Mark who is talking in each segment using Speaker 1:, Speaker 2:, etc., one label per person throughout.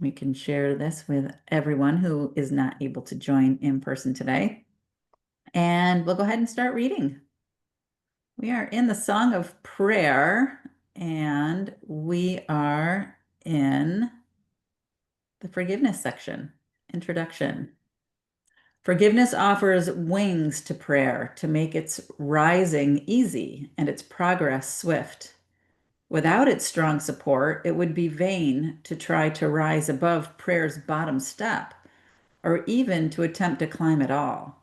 Speaker 1: We can share this with everyone who is not able to join in person today. And we'll go ahead and start reading. We are in the Song of Prayer, and we are in the forgiveness section, introduction. Forgiveness offers wings to prayer to make its rising easy and its progress swift. Without its strong support, it would be vain to try to rise above prayer's bottom step, or even to attempt to climb at all.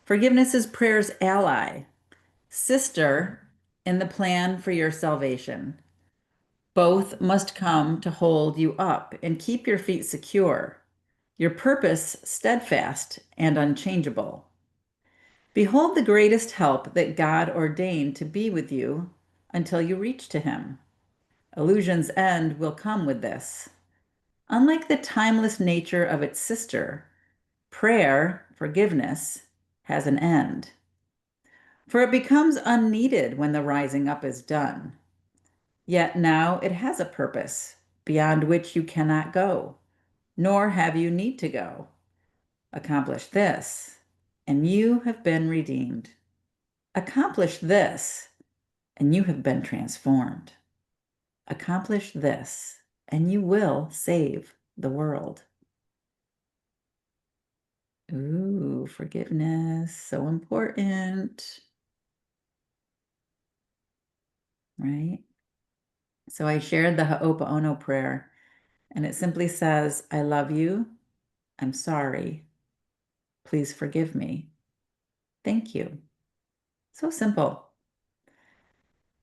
Speaker 1: Forgiveness is prayer's ally, sister in the plan for your salvation. Both must come to hold you up and keep your feet secure, your purpose steadfast and unchangeable. Behold the greatest help that God ordained to be with you until you reach to him. Illusion's end will come with this. Unlike the timeless nature of its sister, prayer, forgiveness, has an end. For it becomes unneeded when the rising up is done. Yet now it has a purpose beyond which you cannot go, nor have you need to go. Accomplish this, and you have been redeemed. Accomplish this, and you have been transformed. Accomplish this, and you will save the world. Ooh, forgiveness, so important, right? So I shared the Ho'oponopono prayer, and it simply says, I love you. I'm sorry. Please forgive me. Thank you. So simple.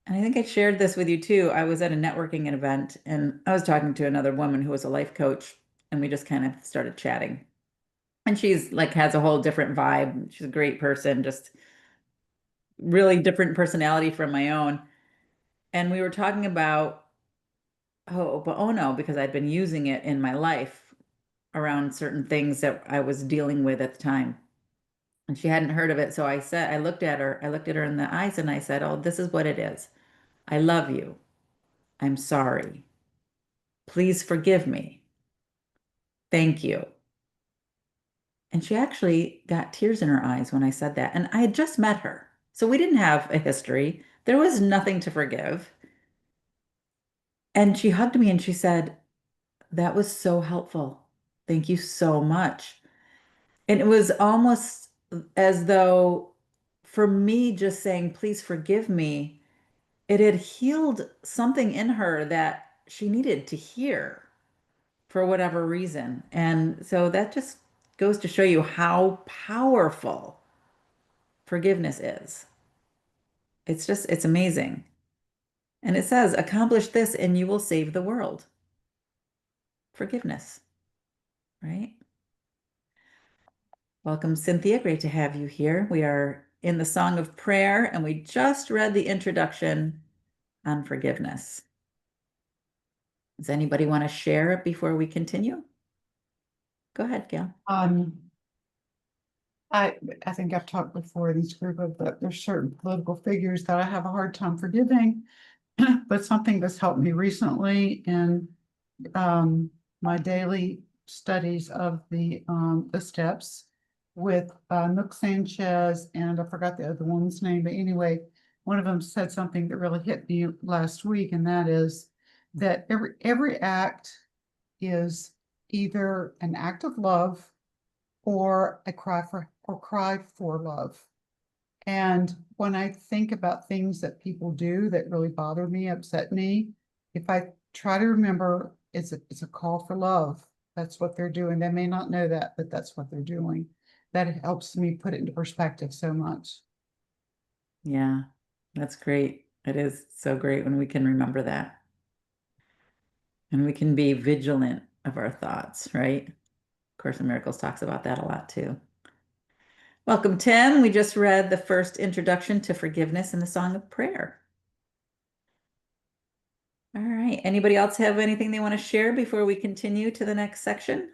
Speaker 1: And I think I shared this with you too. I was at a networking event and I was talking to another woman who was a life coach, and we just kind of started chatting. And she's like has a whole different vibe. She's a great person, just really different personality from my own. And we were talking about Ho'oponopono because I'd been using it in my life around certain things that I was dealing with at the time. And she hadn't heard of it. So I said, I looked at her in the eyes and I said, oh, this is what it is. I love you. I'm sorry. Please forgive me. Thank you. And she actually got tears in her eyes when I said that. And I had just met her. So we didn't have a history. There was nothing to forgive. And she hugged me and she said, that was so helpful. Thank you so much. And it was almost as though for me, just saying, please forgive me, it had healed something in her that she needed to hear for whatever reason. And so that just goes to show you how powerful forgiveness is. It's amazing. And it says, accomplish this and you will save the world. Forgiveness, right? Welcome, Cynthia. Great to have you here. We are in the Song of Prayer, and we just read the introduction on forgiveness. Does anybody want to share before we continue? Go ahead, Gail.
Speaker 2: I think I've talked before in this group of that there's certain political figures that I have a hard time forgiving, but something that's helped me recently in my daily studies of the steps with Nook Sanchez, and I forgot the other woman's name, but anyway, one of them said something that really hit me last week, and that is that every act is either an act of love or a cry for love. And when I think about things that people do that really bother me, upset me, if I try to remember it's a call for love. That's what they're doing. They may not know that, but that's what they're doing. That helps me put it into perspective so much.
Speaker 1: Yeah, that's great. It is so great when we can remember that. And we can be vigilant of our thoughts, right? Course in Miracles talks about that a lot too. Welcome, Tim. We just read the first introduction to forgiveness in the Song of Prayer. All right. Anybody else have anything they want to share before we continue to the next section?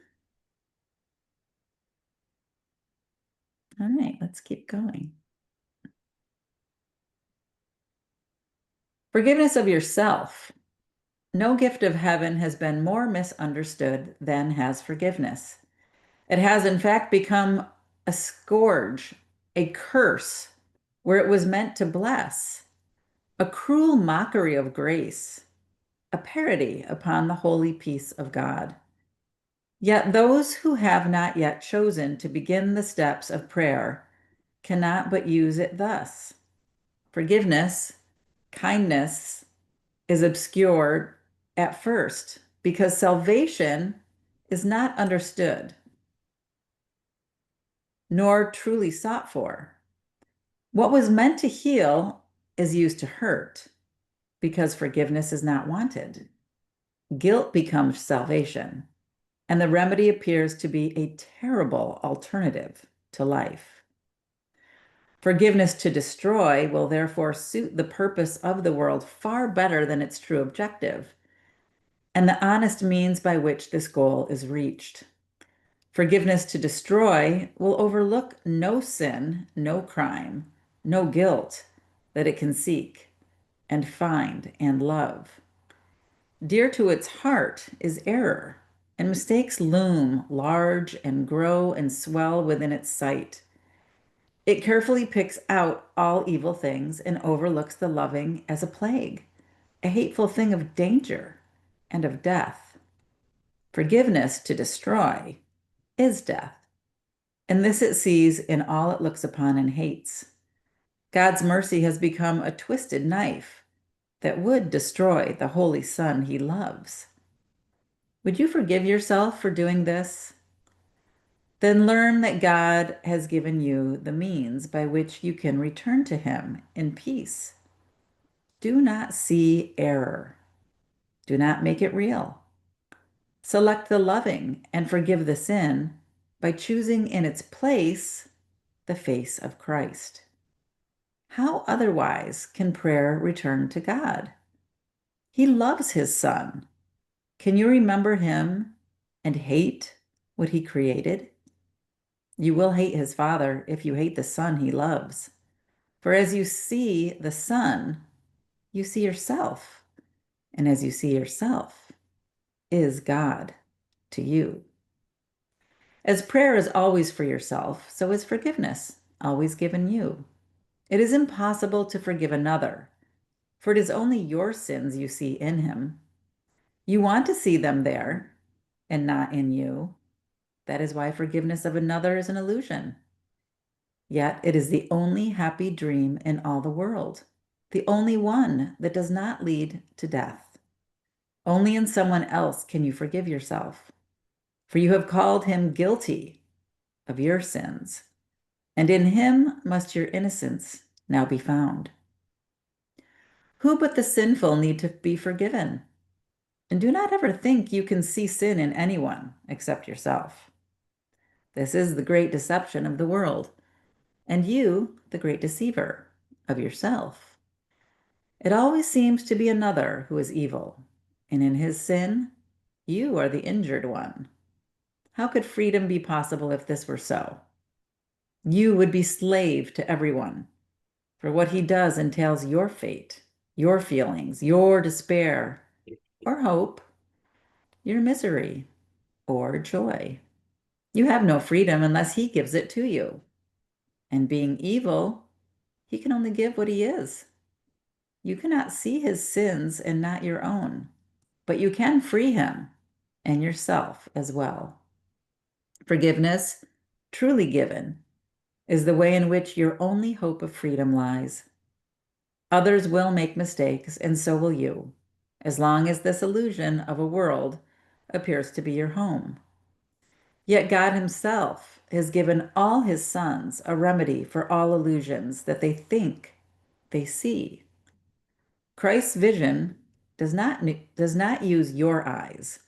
Speaker 1: All right, let's keep going. Forgiveness of yourself. No gift of heaven has been more misunderstood than has forgiveness. It has, in fact, become a scourge, a curse, where it was meant to bless, a cruel mockery of grace, a parody upon the holy peace of God. Yet those who have not yet chosen to begin the steps of prayer cannot but use it thus. Forgiveness, kindness is obscured at first because salvation is not understood nor truly sought for. What was meant to heal is used to hurt because forgiveness is not wanted. Guilt becomes salvation, and the remedy appears to be a terrible alternative to life. Forgiveness to destroy will therefore suit the purpose of the world far better than its true objective, and the honest means by which this goal is reached. Forgiveness to destroy will overlook no sin, no crime, no guilt that it can seek and find and love. Dear to its heart is error, and mistakes loom large and grow and swell within its sight. It carefully picks out all evil things and overlooks the loving as a plague, a hateful thing of danger and of death. Forgiveness to destroy is death, and this it sees in all it looks upon and hates. God's mercy has become a twisted knife that would destroy the Holy Son he loves. Would you forgive yourself for doing this? Then learn that God has given you the means by which you can return to him in peace. Do not see error. Do not make it real. Select the loving and forgive the sin by choosing in its place the face of Christ. How otherwise can prayer return to God? He loves his Son. Can you remember him and hate what he created? You will hate his Father if you hate the Son he loves. For as you see the Son, you see yourself. And as you see yourself, is God to you. As prayer is always for yourself, so is forgiveness always given you. It is impossible to forgive another, for it is only your sins you see in him. You want to see them there and not in you. That is why forgiveness of another is an illusion. Yet it is the only happy dream in all the world, the only one that does not lead to death. Only in someone else can you forgive yourself, for you have called him guilty of your sins, and in him must your innocence now be found. Who but the sinful need to be forgiven? And do not ever think you can see sin in anyone except yourself. This is the great deception of the world, and you, the great deceiver of yourself. It always seems to be another who is evil, and in his sin, you are the injured one. How could freedom be possible if this were so? You would be slave to everyone, for what he does entails your fate, your feelings, your despair, or hope, your misery, or joy. You have no freedom unless he gives it to you. And being evil, he can only give what he is. You cannot see his sins and not your own, but you can free him and yourself as well. Forgiveness, truly given, is the way in which your only hope of freedom lies. Others will make mistakes, and so will you, as long as this illusion of a world appears to be your home. Yet God himself has given all his sons a remedy for all illusions that they think they see. Christ's vision does not use your eyes,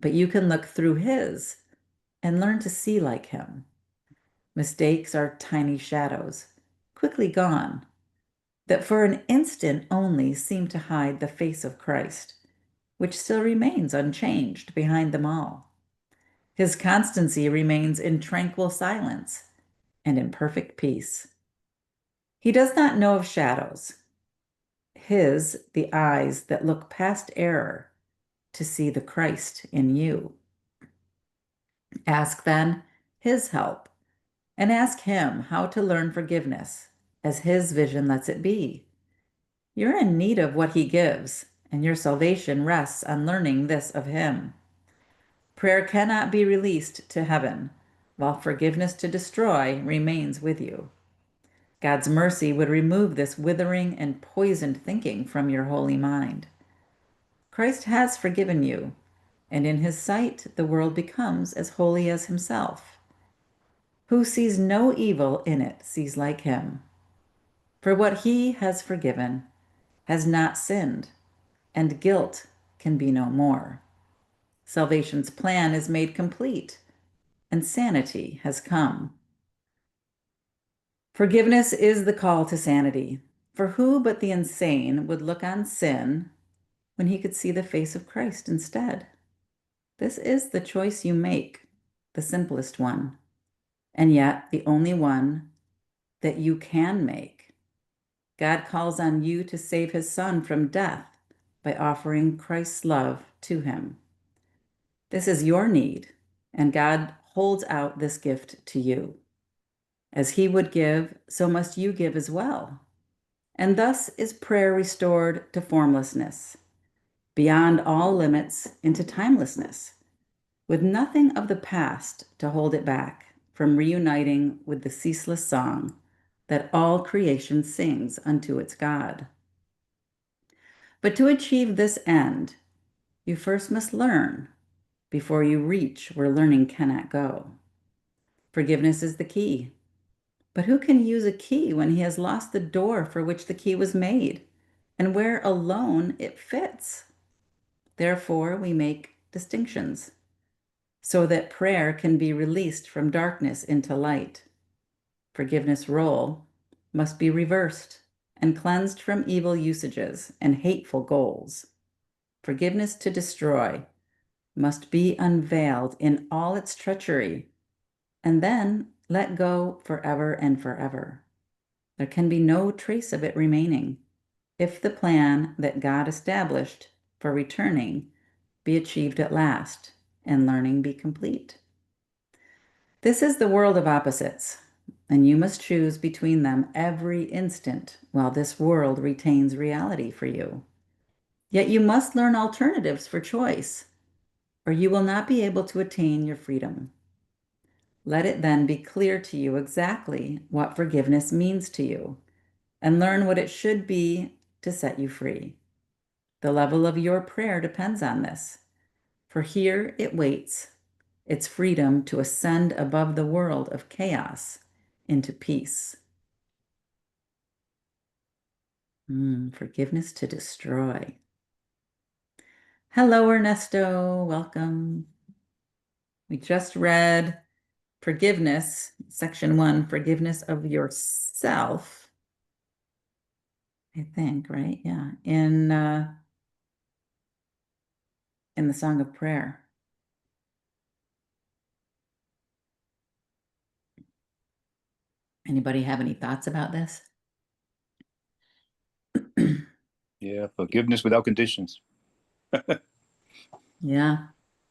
Speaker 1: but you can look through his and learn to see like him. Mistakes are tiny shadows, quickly gone, that for an instant only seem to hide the face of Christ, which still remains unchanged behind them all. His constancy remains in tranquil silence and in perfect peace. He does not know of shadows. His, the eyes that look past error to see the Christ in you. Ask then his help and ask him how to learn forgiveness as his vision lets it be. You're in need of what he gives, and your salvation rests on learning this of him. Prayer cannot be released to heaven, while forgiveness to destroy remains with you. God's mercy would remove this withering and poisoned thinking from your holy mind. Christ has forgiven you, and in his sight the world becomes as holy as himself. Who sees no evil in it sees like him. For what he has forgiven has not sinned, and guilt can be no more. Salvation's plan is made complete, and sanity has come. Forgiveness is the call to sanity. For who but the insane would look on sin when he could see the face of Christ instead? This is the choice you make, the simplest one, and yet the only one that you can make. God calls on you to save his son from death by offering Christ's love to him. This is your need, and God holds out this gift to you. As he would give, so must you give as well. And thus is prayer restored to formlessness, beyond all limits into timelessness, with nothing of the past to hold it back from reuniting with the ceaseless song that all creation sings unto its God. But to achieve this end, you first must learn before you reach where learning cannot go. Forgiveness is the key. But who can use a key when he has lost the door for which the key was made, and where alone it fits? Therefore, we make distinctions, so that prayer can be released from darkness into light. Forgiveness' role must be reversed and cleansed from evil usages and hateful goals. Forgiveness to destroy must be unveiled in all its treachery, and then let go forever and forever. There can be no trace of it remaining if the plan that God established for returning be achieved at last and learning be complete. This is the world of opposites, and you must choose between them every instant while this world retains reality for you. Yet you must learn alternatives for choice, or you will not be able to attain your freedom. Let it then be clear to you exactly what forgiveness means to you, and learn what it should be to set you free. The level of your prayer depends on this, for here it waits its freedom to ascend above the world of chaos into peace. Forgiveness to destroy. Hello, Ernesto. Welcome. We just read forgiveness, section 1, forgiveness of yourself. I think, right? Yeah. In the Song of Prayer. Anybody have any thoughts about this?
Speaker 3: Yeah, forgiveness without conditions.
Speaker 1: Yeah.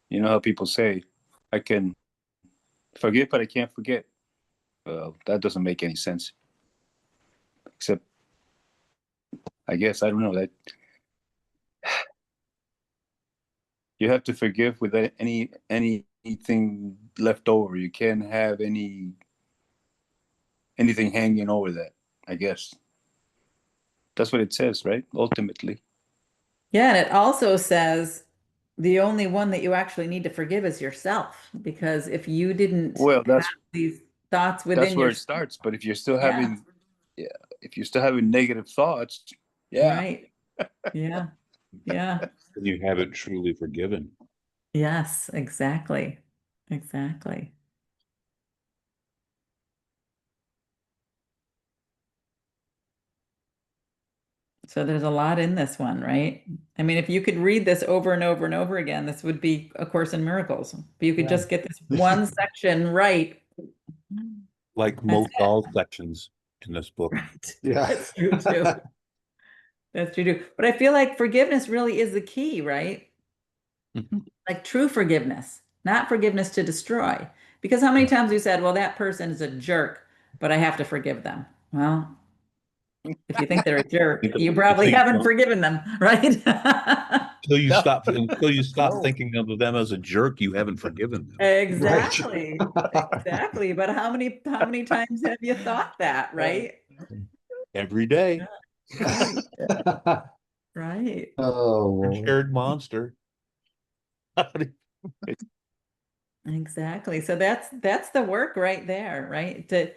Speaker 3: You know how people say, I can forgive, but I can't forget. Well, that doesn't make any sense. Except, I guess, I don't know, that you have to forgive without anything left over. You can't have anything hanging over that, I guess. That's what it says, right? Ultimately.
Speaker 1: Yeah, and it also says the only one that you actually need to forgive is yourself, because if you didn't
Speaker 3: Well,
Speaker 1: have these thoughts
Speaker 3: that's
Speaker 1: within
Speaker 3: where
Speaker 1: your,
Speaker 3: it starts. But if you're still
Speaker 1: yeah,
Speaker 3: having, yeah, if you're still having negative thoughts, yeah.
Speaker 1: right. Yeah. Yeah.
Speaker 4: Then you haven't truly forgiven.
Speaker 1: Yes, exactly. Exactly. So there's a lot in this one, right? I mean, if you could read this over and over and over again, this would be A Course in Miracles. But you could
Speaker 4: Yeah.
Speaker 1: just get this one section right.
Speaker 4: Like
Speaker 1: That's
Speaker 4: most all sections in this book.
Speaker 1: it.
Speaker 4: Yeah.
Speaker 1: That's true too. That's true too. But I feel like forgiveness really is the key, right? Like true forgiveness, not forgiveness to destroy. Because how many times you said, well, that person is a jerk, but I have to forgive them. Well, if you think they're a jerk, you probably
Speaker 4: Until you
Speaker 1: haven't
Speaker 4: don't-
Speaker 1: forgiven them, right?
Speaker 3: No.
Speaker 4: until you stop
Speaker 3: No.
Speaker 4: thinking of them as a jerk, you haven't forgiven them.
Speaker 1: Exactly. Exactly. But how many times have you thought that, right?
Speaker 4: Every day,
Speaker 1: Right. Right.
Speaker 5: Oh,
Speaker 4: your
Speaker 5: Lord.
Speaker 4: shared monster.
Speaker 1: Exactly. So that's the work right there, right? To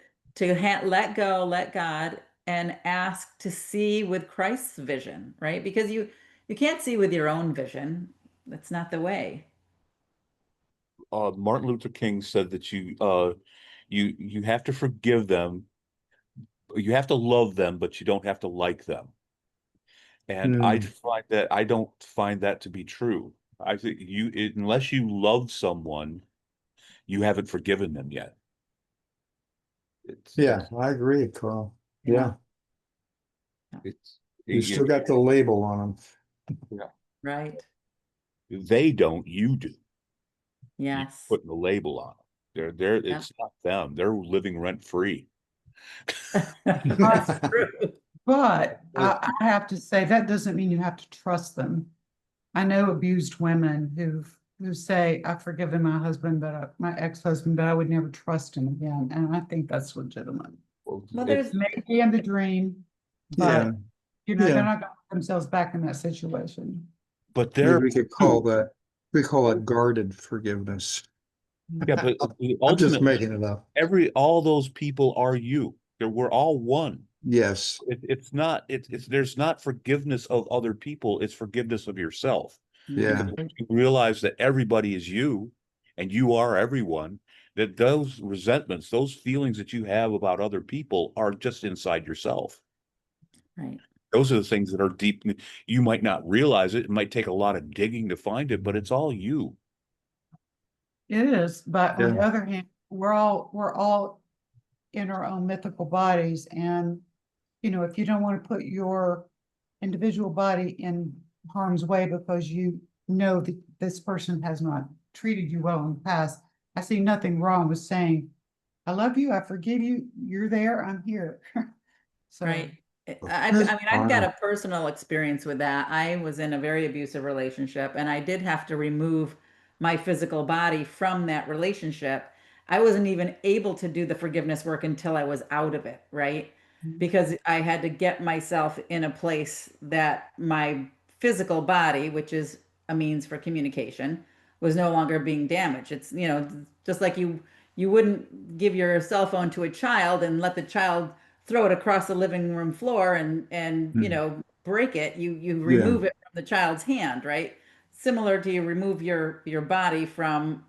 Speaker 1: let go, let God, and ask to see with Christ's vision, right? Because you can't see with your own vision. That's not the way.
Speaker 4: Martin Luther King said that you have to forgive them, you have to love them, but you don't have to like them. And I don't find that to be true. I think unless you love someone, you haven't forgiven them yet. It's
Speaker 5: Yeah, I agree, Carl. Yeah,
Speaker 4: it's
Speaker 5: you still got the label on them.
Speaker 1: Right.
Speaker 4: they don't, you do. You
Speaker 1: Yes.
Speaker 4: putting the label on them. They're
Speaker 1: Yep.
Speaker 4: it's not them. They're living rent free.
Speaker 1: That's true.
Speaker 2: But I have to say, that doesn't mean you have to trust them. I know abused women who say, I've forgiven my husband, my ex-husband, but I would never trust him again. And I think that's legitimate.
Speaker 1: Well,
Speaker 4: It's-
Speaker 1: there's
Speaker 2: Maybe in the dream,
Speaker 5: Yeah,
Speaker 2: but they're
Speaker 5: yeah.
Speaker 2: not gonna put themselves back in that situation.
Speaker 4: but
Speaker 5: Maybe
Speaker 4: they're
Speaker 5: we could call that, we call it guarded forgiveness.
Speaker 4: yeah, but
Speaker 5: I'm just
Speaker 4: ultimately
Speaker 5: making it up.
Speaker 4: all those people are you. We're all one.
Speaker 5: Yes,
Speaker 4: It's not there's not forgiveness of other people, it's forgiveness of yourself.
Speaker 5: yeah,
Speaker 4: Because once you realize that everybody is you and you are everyone, that those resentments, those feelings that you have about other people are just inside yourself.
Speaker 1: right.
Speaker 4: Those are the things that are deep. You might not realize it. It might take a lot of digging to find it, but it's all you.
Speaker 2: It is, but on the
Speaker 5: Yeah.
Speaker 2: other hand, we're all in our own mythical bodies, and if you don't want to put your individual body in harm's way because you know that this person has not treated you well in the past, I see nothing wrong with saying, I love you, I forgive you, you're there, I'm here. So,
Speaker 1: Right.
Speaker 5: That's
Speaker 1: I mean, I've got
Speaker 5: fine.
Speaker 1: a personal experience with that. I was in a very abusive relationship and I did have to remove my physical body from that relationship. I wasn't even able to do the forgiveness work until I was out of it, right? Because I had to get myself in a place that my physical body, which is a means for communication, was no longer being damaged. It's, just like you wouldn't give your cell phone to a child and let the child throw it across the living room floor and break it. You
Speaker 5: Yeah,
Speaker 1: remove it from the child's hand, right? Similar to you remove your body from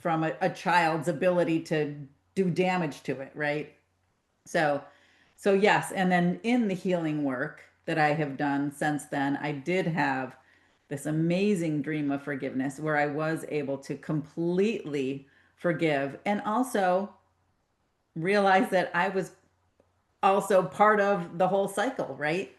Speaker 1: a child's ability to do damage to it, right? So yes, and then in the healing work that I have done since then, I did have this amazing dream of forgiveness where I was able to completely forgive and also realize that I was also part of the whole cycle, right?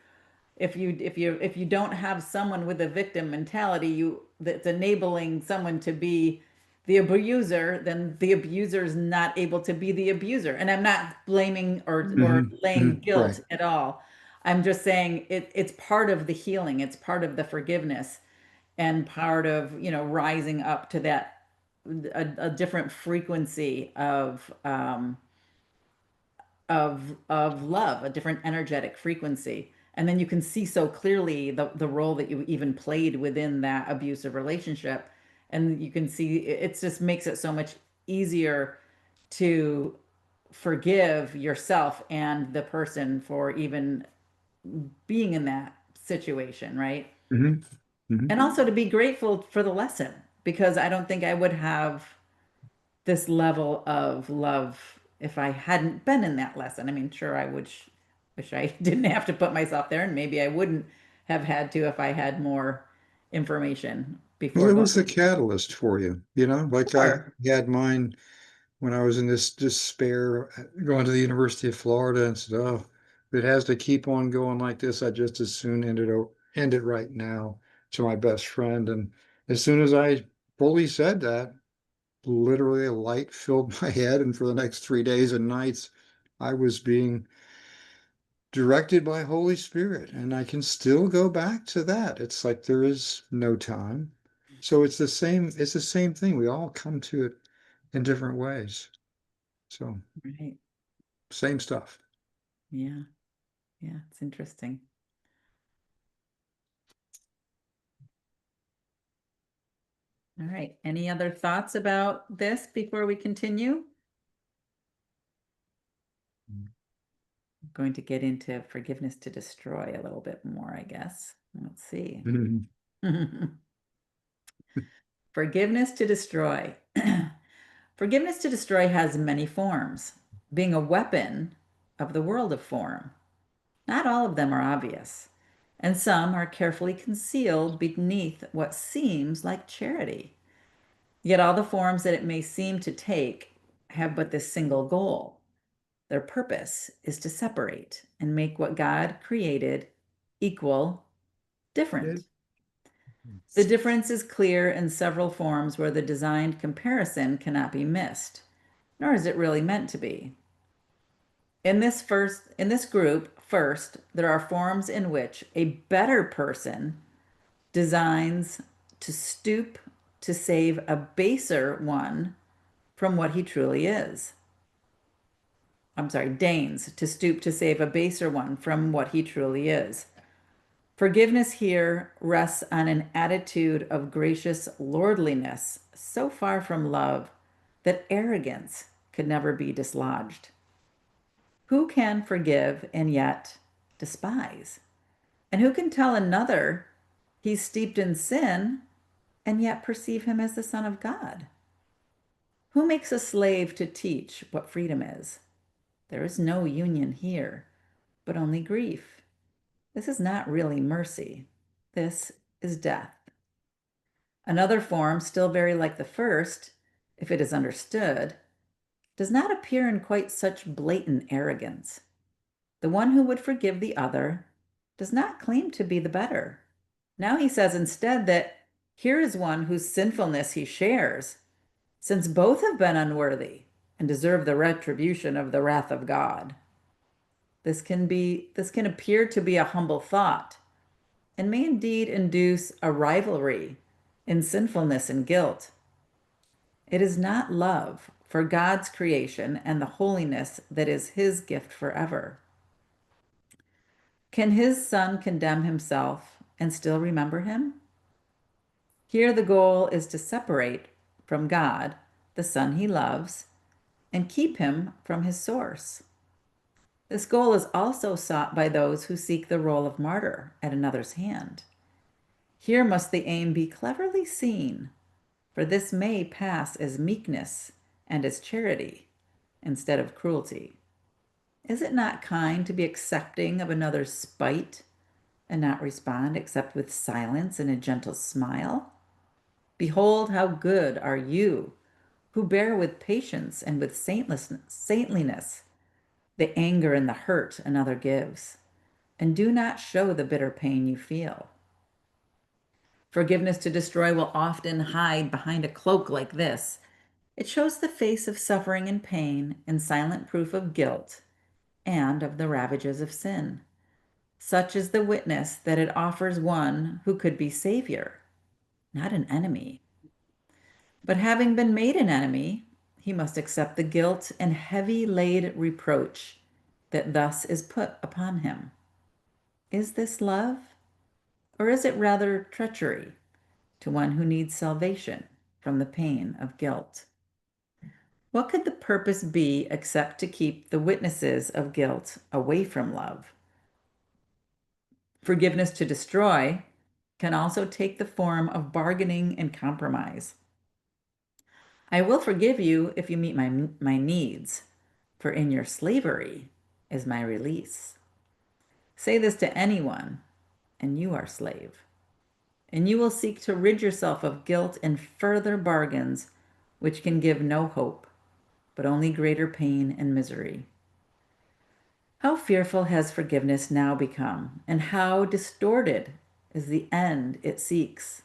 Speaker 1: If you don't have someone with a victim mentality, that's enabling someone to be the abuser, then the abuser is not able to be the abuser. And I'm not blaming or laying
Speaker 5: right.
Speaker 1: guilt at all. I'm just saying it's part of the healing, it's part of the forgiveness, and part of rising up to that a different frequency of love, a different energetic frequency. And then you can see so clearly the role that you even played within that abusive relationship. And you can see it just makes it so much easier to forgive yourself and the person for even being in that situation, right?
Speaker 5: hmm hmm
Speaker 1: And also to be grateful for the lesson, because I don't think I would have this level of love if I hadn't been in that lesson. I mean, sure, I would wish I didn't have to put myself there, and maybe I wouldn't have had to if I had more information
Speaker 5: Well,
Speaker 1: before
Speaker 5: it
Speaker 1: going.
Speaker 5: was the catalyst for you, like I
Speaker 1: Sure.
Speaker 5: had mine when I was in this despair, going to the University of Florida and said, oh, if it has to keep on going like this, I just as soon end it right now to my best friend. And as soon as I fully said that, literally a light filled my head, and for the next 3 days and nights, I was being directed by Holy Spirit, and I can still go back to that. It's like there is no time. So it's the same thing. We all come to it in different ways. So
Speaker 1: Right.
Speaker 5: same stuff.
Speaker 1: Yeah. Yeah. It's interesting. All right. Any other thoughts about this before we continue? I'm going to get into forgiveness to destroy a little bit more, I guess. Let's see. Forgiveness to destroy. Forgiveness to destroy has many forms, being a weapon of the world of form. Not all of them are obvious, and some are carefully concealed beneath what seems like charity. Yet all the forms that it may seem to take have but this single goal. Their purpose is to separate and make what God created equal, different. The difference is clear in several forms where the designed comparison cannot be missed, nor is it really meant to be. In this group, first, there are forms in which a better person designs to stoop to save a baser one from what he truly is. I'm sorry, deigns to stoop to save a baser one from what he truly is. Forgiveness here rests on an attitude of gracious lordliness, so far from love that arrogance could never be dislodged. Who can forgive and yet despise? And who can tell another he's steeped in sin and yet perceive him as the Son of God? Who makes a slave to teach what freedom is? There is no union here, but only grief. This is not really mercy. This is death. Another form, still very like the first, if it is understood, does not appear in quite such blatant arrogance. The one who would forgive the other does not claim to be the better. Now he says instead that here is one whose sinfulness he shares, since both have been unworthy and deserve the retribution of the wrath of God. This can appear to be a humble thought and may indeed induce a rivalry in sinfulness and guilt. It is not love for God's creation and the holiness that is his gift forever. Can his son condemn himself and still remember him? Here the goal is to separate from God the son he loves and keep him from his source. This goal is also sought by those who seek the role of martyr at another's hand. Here must the aim be cleverly seen, for this may pass as meekness and as charity instead of cruelty. Is it not kind to be accepting of another's spite and not respond except with silence and a gentle smile? Behold, how good are you who bear with patience and with saintliness the anger and the hurt another gives, and do not show the bitter pain you feel. Forgiveness to destroy will often hide behind a cloak like this. It shows the face of suffering and pain in silent proof of guilt and of the ravages of sin. Such is the witness that it offers one who could be Savior, not an enemy. But having been made an enemy, he must accept the guilt and heavy laid reproach that thus is put upon him. Is this love? Or is it rather treachery to one who needs salvation from the pain of guilt? What could the purpose be except to keep the witnesses of guilt away from love? Forgiveness to destroy can also take the form of bargaining and compromise. I will forgive you if you meet my needs, for in your slavery is my release. Say this to anyone, and you are slave. And you will seek to rid yourself of guilt and further bargains, which can give no hope, but only greater pain and misery. How fearful has forgiveness now become, and how distorted is the end it seeks.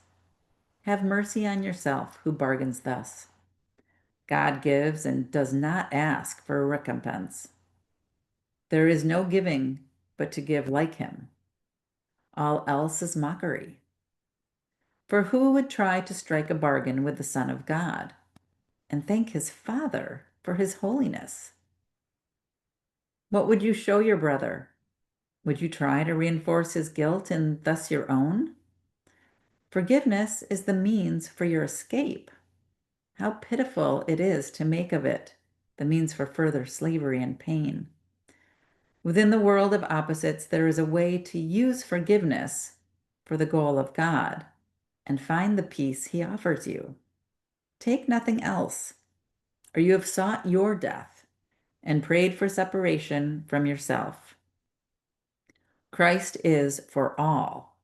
Speaker 1: Have mercy on yourself who bargains thus. God gives and does not ask for a recompense. There is no giving but to give like him. All else is mockery. For who would try to strike a bargain with the Son of God and thank his Father for his holiness? What would you show your brother? Would you try to reinforce his guilt and thus your own? Forgiveness is the means for your escape. How pitiful it is to make of it the means for further slavery and pain. Within the world of opposites, there is a way to use forgiveness for the goal of God and find the peace he offers you. Take nothing else, or you have sought your death and prayed for separation from yourself. Christ is for all,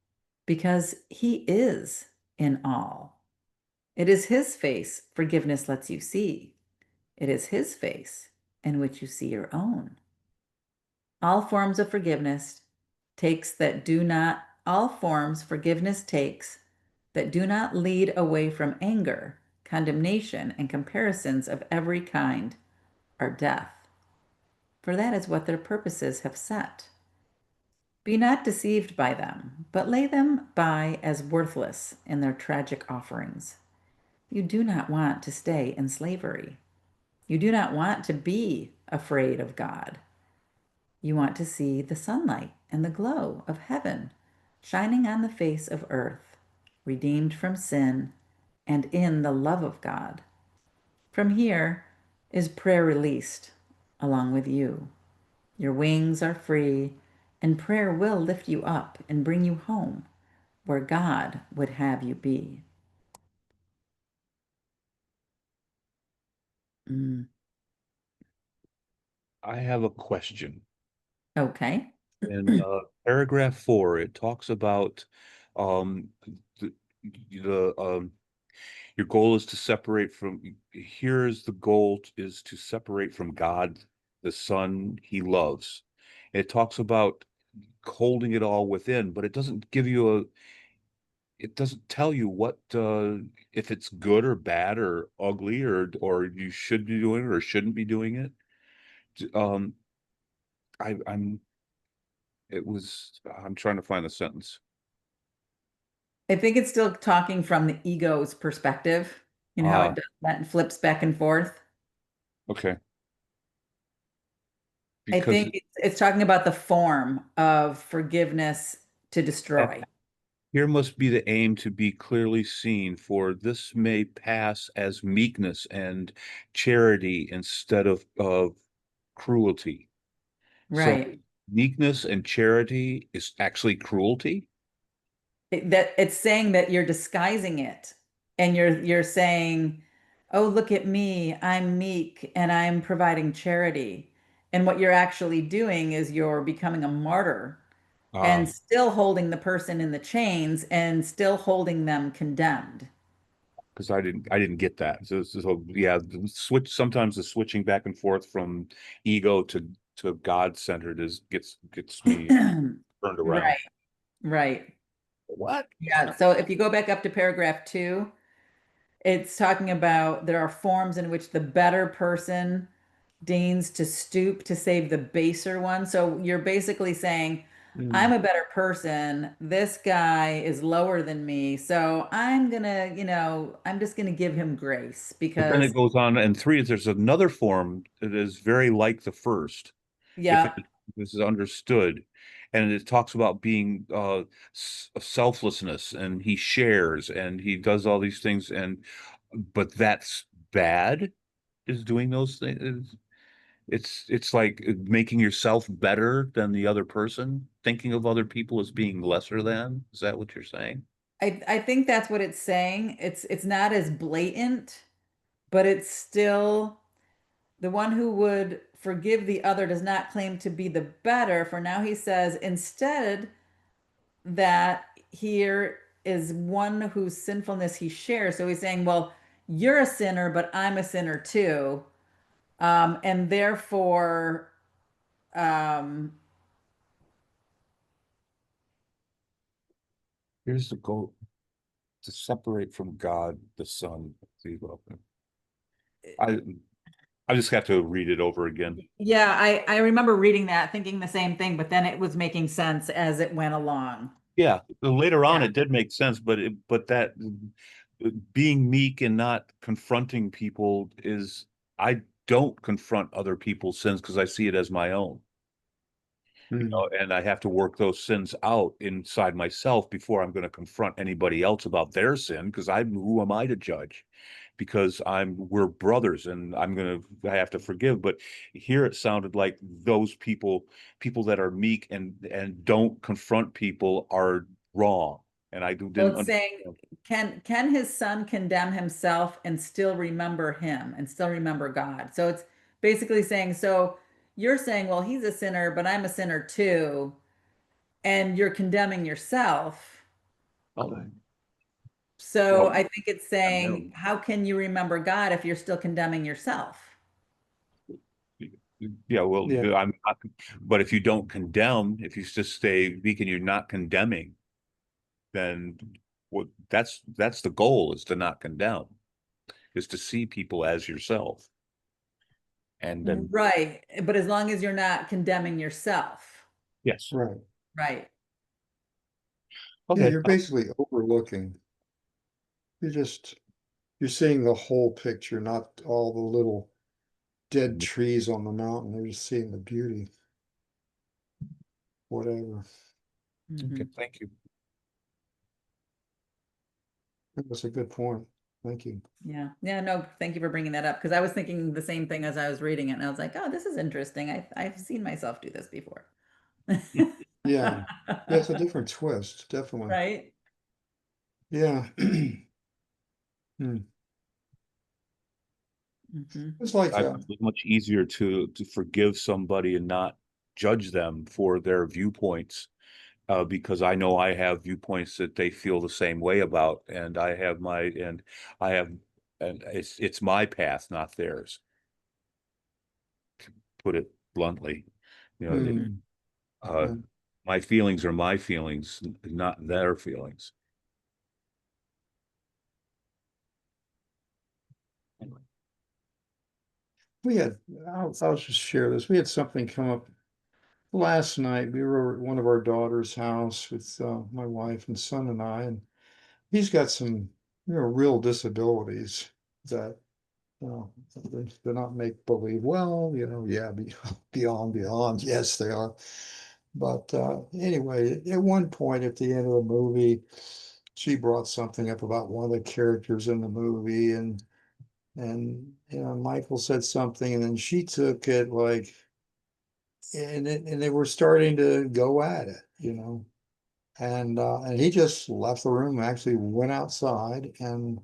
Speaker 1: because he is in all. It is his face forgiveness lets you see. It is his face in which you see your own. All forms forgiveness takes that do not lead away from anger, condemnation, and comparisons of every kind are death. For that is what their purposes have set. Be not deceived by them, but lay them by as worthless in their tragic offerings. You do not want to stay in slavery. You do not want to be afraid of God. You want to see the sunlight and the glow of heaven shining on the face of earth, redeemed from sin and in the love of God. From here is prayer released along with you. Your wings are free, and prayer will lift you up and bring you home where God would have you be. Mm,
Speaker 4: I have a question.
Speaker 1: okay.
Speaker 4: In paragraph 4, it talks about um the, the your goal is to separate from here's the goal is to separate from God, the Son he loves. It talks about holding it all within, but it doesn't give you a it doesn't tell you what if it's good or bad or ugly or you should be doing it or shouldn't be doing it. Um I'm it was I'm trying to find the sentence.
Speaker 1: I think it's still talking from the ego's perspective. You know how it
Speaker 4: Ah,
Speaker 1: does that and flips back and forth.
Speaker 4: okay.
Speaker 1: I
Speaker 4: Because
Speaker 1: think it's talking about the form of forgiveness to destroy.
Speaker 4: here must be the aim to be clearly seen, for this may pass as meekness and charity instead of cruelty. So
Speaker 1: Right.
Speaker 4: meekness and charity is actually cruelty.
Speaker 1: That it's saying that you're disguising it and you're saying, "Oh, look at me. I'm meek and I'm providing charity." And what you're actually doing is you're becoming a martyr
Speaker 4: Ah,
Speaker 1: and still holding the person in the chains and still holding them condemned.
Speaker 4: because I didn't get that. So yeah, the switch sometimes the switching back and forth from ego to God centered is gets me turned around.
Speaker 1: Right, right.
Speaker 4: What?
Speaker 1: Yeah. So if you go back up to paragraph 2, it's talking about there are forms in which the better person deigns to stoop to save the baser one. So you're basically saying, I'm
Speaker 4: Mm.
Speaker 1: a better person. This guy is lower than me. So I'm gonna, I'm just gonna give him grace
Speaker 4: But then
Speaker 1: because,
Speaker 4: it goes on, and three, there's another form that is very like the first, if
Speaker 1: yeah,
Speaker 4: this is understood. And it talks about being selflessness, and he shares, and he does all these things, and but that's bad, is doing those things. It's like making yourself better than the other person, thinking of other people as being lesser than. Is that what you're saying?
Speaker 1: I think that's what it's saying. It's not as blatant, but it's still the one who would forgive the other does not claim to be the better, for now he says instead that here is one whose sinfulness he shares. So he's saying, well, you're a sinner, but I'm a sinner too. And therefore, um,
Speaker 4: Here's the goal. to separate from God, the Son. I just have to read it over again.
Speaker 1: Yeah, I remember reading that, thinking the same thing, but then it was making sense as it went along.
Speaker 4: Yeah, later on
Speaker 1: Yeah.
Speaker 4: it did make sense, but that being meek and not confronting people is, I don't confront other people's sins because I see it as my own. And I have to work those sins out inside myself before I'm going to confront anybody else about their sin, because who am I to judge? Because we're brothers and I have to forgive. But here it sounded like those people that are meek and don't confront people are wrong. And I
Speaker 1: So
Speaker 4: didn't
Speaker 1: it's saying,
Speaker 4: understand.
Speaker 1: can his son condemn himself and still remember him and still remember God? So it's basically saying, so you're saying, well, he's a sinner, but I'm a sinner too, and you're condemning yourself.
Speaker 4: Oh,
Speaker 1: So
Speaker 4: well,
Speaker 1: I think it's
Speaker 4: I
Speaker 1: saying,
Speaker 4: know.
Speaker 1: how can you remember God if you're still condemning yourself?
Speaker 4: Yeah, well,
Speaker 5: Yeah.
Speaker 4: I'm not, but if you don't condemn, if you just stay weak and you're not condemning, then that's the goal, is to not condemn, is to see people as yourself. And then,
Speaker 1: Right. But as long as you're not condemning yourself.
Speaker 4: yes.
Speaker 5: Right.
Speaker 1: Right.
Speaker 5: Yeah,
Speaker 4: Okay.
Speaker 5: you're basically overlooking. You're just you're seeing the whole picture, not all the little dead trees on the mountain. You're just seeing the beauty. Whatever.
Speaker 4: Okay,
Speaker 1: Mhm.
Speaker 4: thank you.
Speaker 5: That's a good point. Thank you.
Speaker 1: Yeah. Yeah. No, thank you for bringing that up because I was thinking the same thing as I was reading it. And I was like, oh, this is interesting. I've seen myself do this before.
Speaker 5: Yeah. Yeah, it's a different twist, definitely.
Speaker 1: Right.
Speaker 5: Yeah. Hmm.
Speaker 1: Hmm.
Speaker 5: It's like
Speaker 4: It's much easier to forgive somebody and not judge them for their viewpoints, because I know I have viewpoints that they feel the same way about, and I have, and it's my path, not theirs, to put it bluntly. You know,
Speaker 5: hmm.
Speaker 4: uh,
Speaker 5: Yeah.
Speaker 4: my feelings are my feelings, not their feelings. Anyway.
Speaker 5: We had, I'll just share this. We had something come up last night. We were at one of our daughter's house with my wife and son and I, and he's got some, real disabilities that, they're not make believe. Well, yeah, beyond, yes, they are. But anyway, at one point at the end of the movie, she brought something up about one of the characters in the movie, and Michael said something, and then she took it like, and they were starting to go at it, and he just left the room, actually went outside, and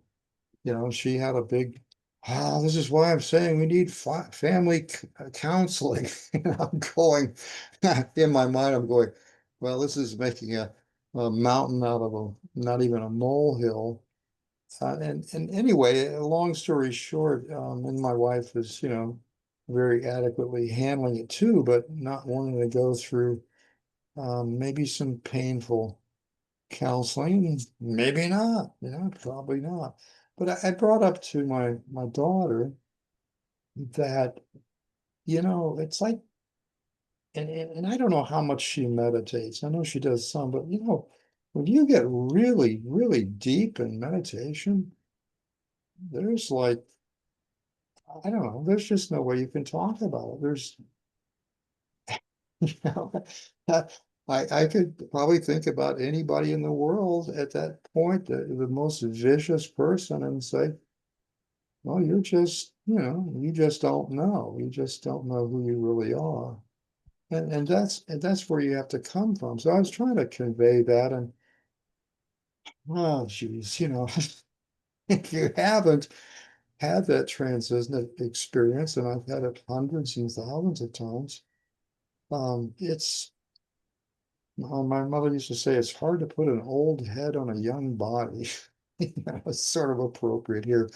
Speaker 5: she had a big, this is why I'm saying we need family counseling. And I'm going, in my mind, I'm going, well, this is making a mountain out of not even a molehill. And anyway, long story short, and my wife is, very adequately handling it too, but not wanting to go through maybe some painful counseling, maybe not, probably not. But I brought up to my daughter that, it's like, and I don't know how much she meditates. I know she does some, but when you get really, really deep in meditation, there's like, I don't know, there's just no way you can talk about it. You know, I could probably think about anybody in the world at that point, the most vicious person, and say, well, you're just, you just don't know. You just don't know who you really are. And that's where you have to come from. So I was trying to convey that, and oh geez, if you haven't had that transcendent experience, and I've had it hundreds and thousands of times, it's my mother used to say it's hard to put an old head on a young body. It's sort of appropriate here.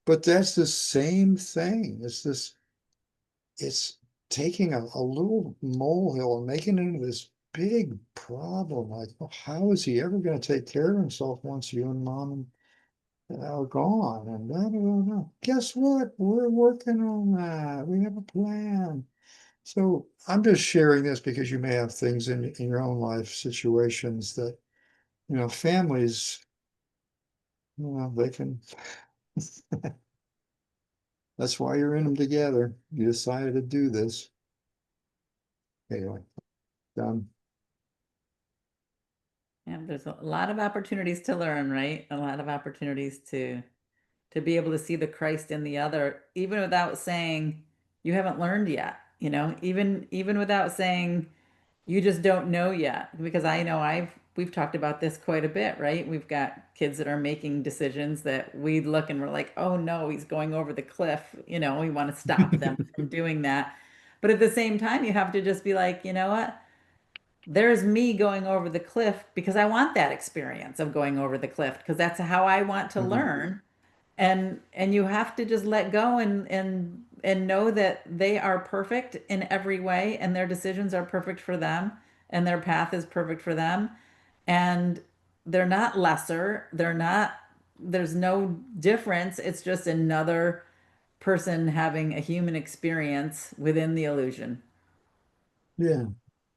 Speaker 5: But that's the same thing. It's taking a little molehill and making it into this big problem. Like, well, how is he ever going to take care of himself once you and mom are gone? And I don't know. Guess what? We're working on that. We have a plan. So I'm just sharing this because you may have things in your own life situations that, families, they can, that's why you're in them together. You decided to do this. Anyway, done.
Speaker 1: Yeah, there's a lot of opportunities to learn, right? A lot of opportunities to be able to see the Christ in the other, even without saying you haven't learned yet, even without saying you just don't know yet. Because I know we've talked about this quite a bit, right? We've got kids that are making decisions that we look and we're like, oh no, he's going over the cliff. We want to stop them from doing that. But at the same time, you have to just be like, you know what? There's me going over the cliff because I want that experience of going over the cliff because that's how I want to
Speaker 5: Mhm.
Speaker 1: learn. And you have to just let go and know that they are perfect in every way and their decisions are perfect for them and their path is perfect for them and they're not lesser, there's no difference. It's just another person having a human experience within the illusion,
Speaker 5: Yeah,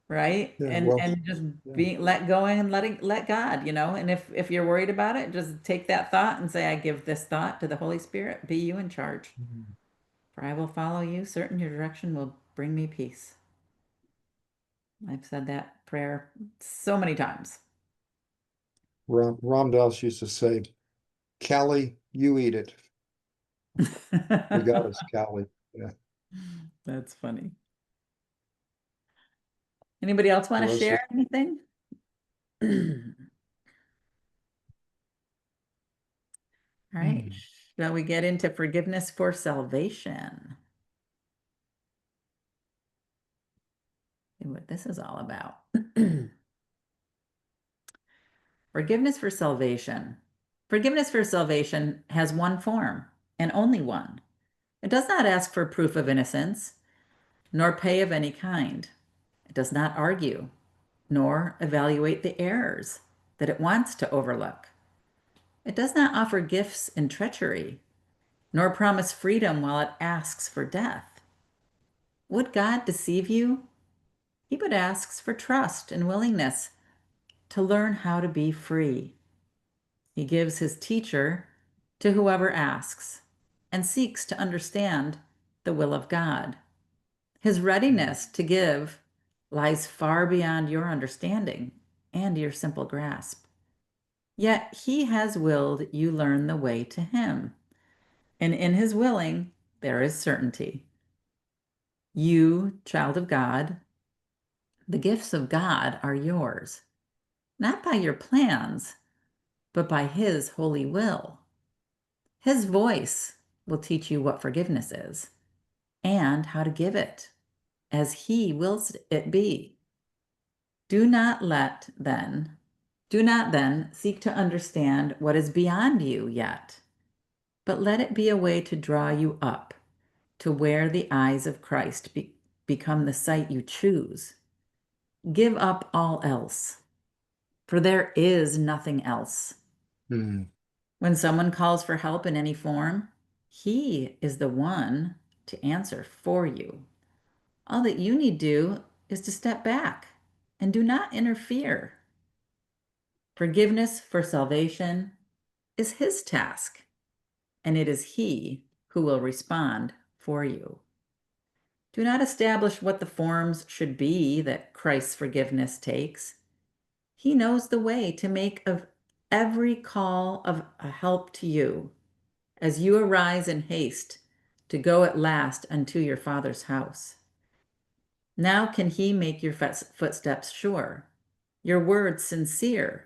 Speaker 1: right?
Speaker 5: yeah,
Speaker 1: and
Speaker 5: well,
Speaker 1: and just
Speaker 5: yeah.
Speaker 1: being let go and let God, and if you're worried about it, just take that thought and say, I give this thought to the Holy Spirit. Be you in charge,
Speaker 5: Mhm.
Speaker 1: for I will follow you. Certain your direction will bring me peace. I've said that prayer so many times.
Speaker 5: Ram Dass used to say, Callie, you eat it. We got us, Callie. Yeah.
Speaker 1: That's funny. Anybody else want to
Speaker 5: Was
Speaker 1: share
Speaker 5: it?
Speaker 1: anything? All right.
Speaker 5: Hmm.
Speaker 1: Shall we get into forgiveness for salvation? See what this is all about. Forgiveness for salvation. Forgiveness for salvation has one form and only one. It does not ask for proof of innocence, nor pay of any kind. It does not argue, nor evaluate the errors that it wants to overlook. It does not offer gifts in treachery, nor promise freedom while it asks for death. Would God deceive you? He but asks for trust and willingness to learn how to be free. He gives his teacher to whoever asks and seeks to understand the will of God. His readiness to give lies far beyond your understanding and your simple grasp. Yet he has willed you learn the way to him, and in his willing there is certainty. You, child of God, the gifts of God are yours, not by your plans, but by his holy will. His voice will teach you what forgiveness is and how to give it as he wills it be. Do not then seek to understand what is beyond you yet, but let it be a way to draw you up to where the eyes of Christ become the sight you choose. Give up all else, for there is nothing else.
Speaker 5: Hmm.
Speaker 1: When someone calls for help in any form, he is the one to answer for you. All that you need do is to step back and do not interfere. Forgiveness for salvation is his task, and it is he who will respond for you. Do not establish what the forms should be that Christ's forgiveness takes. He knows the way to make of every call of a help to you as you arise in haste to go at last unto your Father's house. Now can he make your footsteps sure, your words sincere,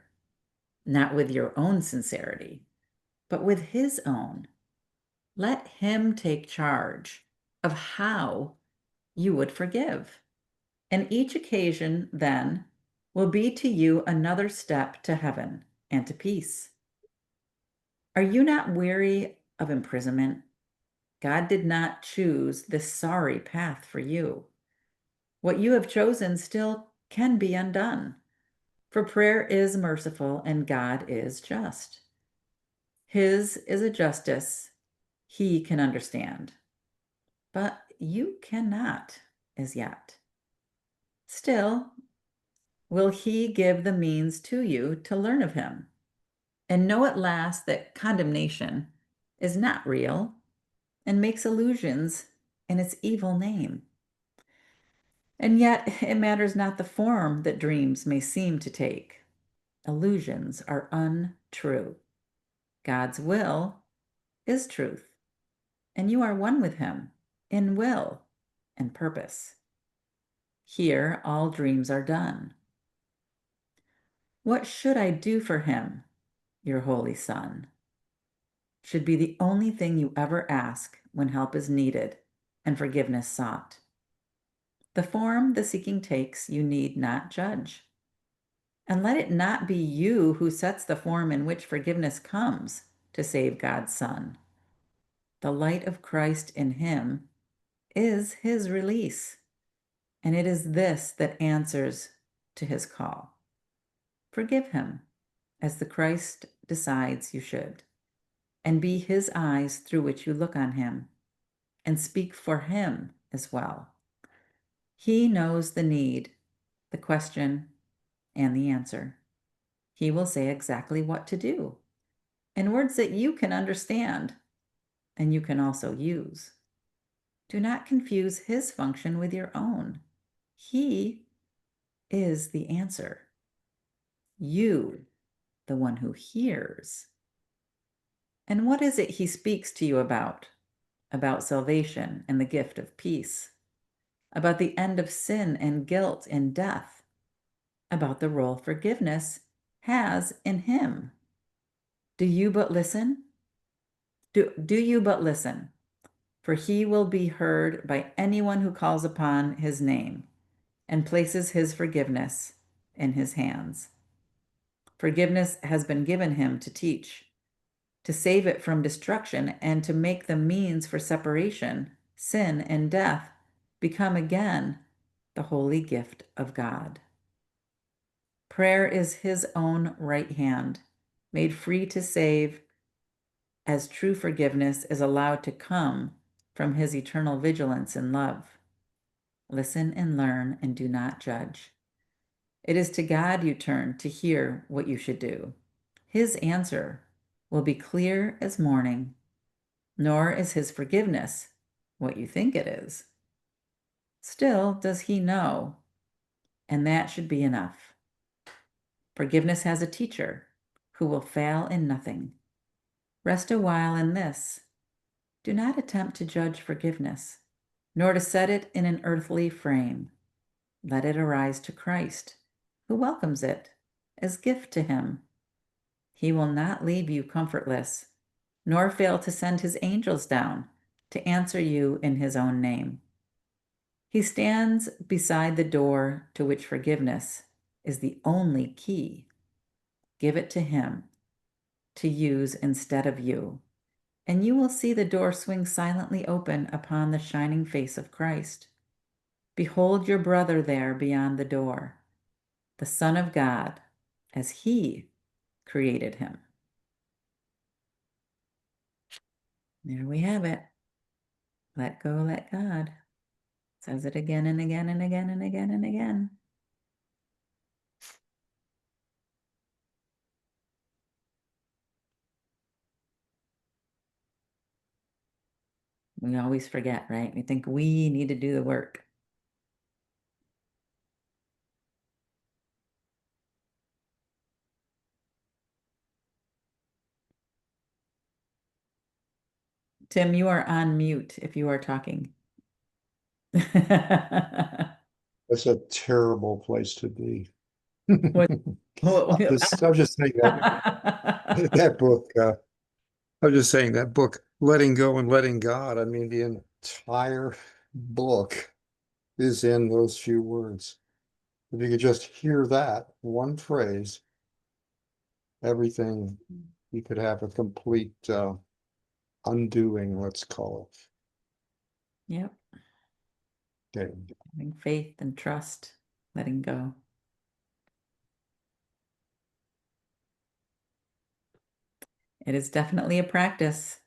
Speaker 1: not with your own sincerity, but with his own. Let him take charge of how you would forgive. And each occasion then will be to you another step to heaven and to peace. Are you not weary of imprisonment? God did not choose this sorry path for you. What you have chosen still can be undone. For prayer is merciful and God is just. His is a justice he can understand, but you cannot as yet. Still, will he give the means to you to learn of him and know at last that condemnation is not real and makes illusions in its evil name. And yet it matters not the form that dreams may seem to take. Illusions are untrue. God's will is truth, and you are one with him in will and purpose. Here all dreams are done. What should I do for him, your holy son? Should be the only thing you ever ask when help is needed and forgiveness sought. The form the seeking takes, you need not judge. And let it not be you who sets the form in which forgiveness comes to save God's Son. The light of Christ in him is his release, and it is this that answers to his call. Forgive him as the Christ decides you should, and be his eyes through which you look on him, and speak for him as well. He knows the need, the question, and the answer. He will say exactly what to do, in words that you can understand and you can also use. Do not confuse his function with your own. He is the answer. You, the one who hears. And what is it he speaks to you about? About salvation and the gift of peace, about the end of sin and guilt and death, about the role forgiveness has in him. Do you but listen? Do you but listen? For he will be heard by anyone who calls upon his name and places his forgiveness in his hands. Forgiveness has been given him to teach, to save it from destruction, and to make the means for separation, sin, and death become again the holy gift of God. Prayer is his own right hand, made free to save, as true forgiveness is allowed to come from his eternal vigilance and love. Listen and learn and do not judge. It is to God you turn to hear what you should do. His answer will be clear as morning, nor is his forgiveness what you think it is. Still does he know, and that should be enough. Forgiveness has a teacher who will fail in nothing. Rest a while in this. Do not attempt to judge forgiveness, nor to set it in an earthly frame. Let it arise to Christ, who welcomes it as gift to him. He will not leave you comfortless, nor fail to send his angels down to answer you in his own name. He stands beside the door to which forgiveness is the only key. Give it to him to use instead of you, and you will see the door swing silently open upon the shining face of Christ. Behold your brother there beyond the door, the Son of God, as he created him. There we have it. Let go, let God. Says it again and again and again and again and again. We always forget, right? We think we need to do the work. Tim, you are on mute if you are talking.
Speaker 5: That's a terrible place to be.
Speaker 1: What-
Speaker 5: I'm just saying that book, I was just saying that book, Letting Go and Letting God. I mean, the entire book is in those few words. If you could just hear that one phrase, everything, you could have a complete undoing, let's call
Speaker 1: Yep.
Speaker 5: it. Okay.
Speaker 1: Having faith and trust, letting go. It is definitely a practice,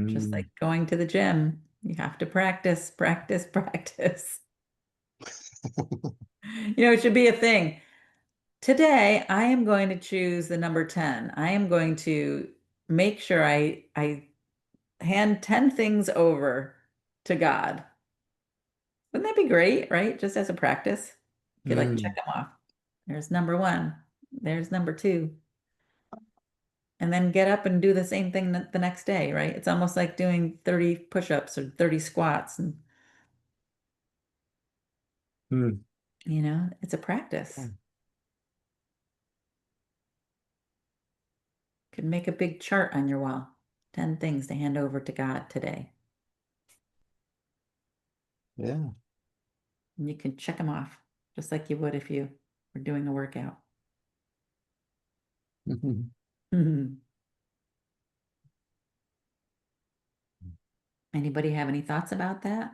Speaker 1: just like going to the gym. You have to practice, practice, practice. It should be a thing. Today, I am going to choose the number 10. I am going to make sure I hand 10 things over to God. Wouldn't that be great, right? Just as a practice. You could like check them off. There's number 1. There's number 2. And then get up and do the same thing the next day, right? It's almost like doing 30 push-ups or 30 squats. And, it's a practice. Could make a big chart on your wall. 10 things to hand over to God today.
Speaker 5: Yeah.
Speaker 1: And you can check them off, just like you would if you were doing a workout. Anybody have any thoughts about that?